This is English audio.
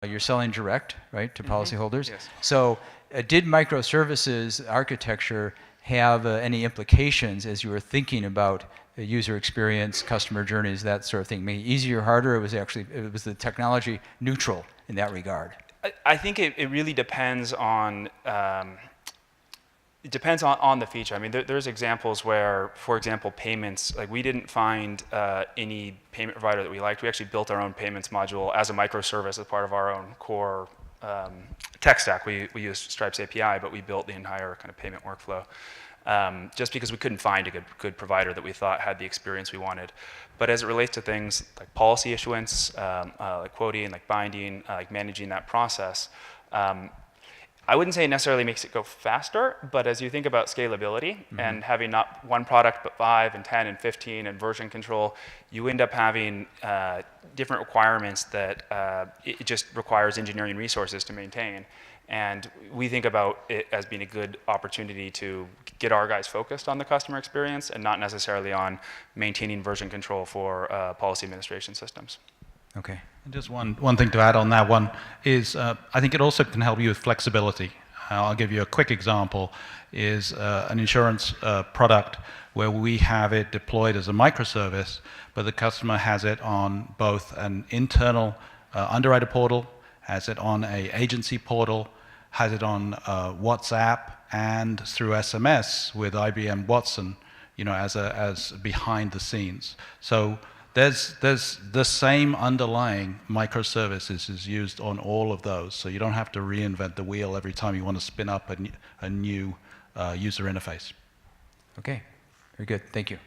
you're selling direct, right, to policyholders. Yes. So did microservices architecture have any implications as you were thinking about user experience, customer journeys, that sort of thing? Made it easier, harder? It was the technology neutral in that regard? I think it really depends on the feature. I mean, there's examples where, for example, payments, like we didn't find any payment provider that we liked. We actually built our own payments module as a microservice as part of our own core tech stack. We used Stripe's API, but we built the entire kind of payment workflow just because we couldn't find a good provider that we thought had the experience we wanted. But as it relates to things like policy issuance, like quoting, like binding, like managing that process, I wouldn't say it necessarily makes it go faster, but as you think about scalability and having not one product but 5 and 10 and 15 and version control, you end up having different requirements that it just requires engineering resources to maintain. And we think about it as being a good opportunity to get our guys focused on the customer experience and not necessarily on maintaining version control for policy administration systems. Okay. And just one thing to add on that one is I think it also can help you with flexibility. I'll give you a quick example, is an insurance product where we have it deployed as a microservice, but the customer has it on both an internal underwriter portal, has it on a agency portal, has it on WhatsApp and through SMS with IBM Watson, you know, as behind the scenes. So there's the same underlying microservices is used on all of those. So you don't have to reinvent the wheel every time you want to spin up a new user interface. Okay, very good. Thank you.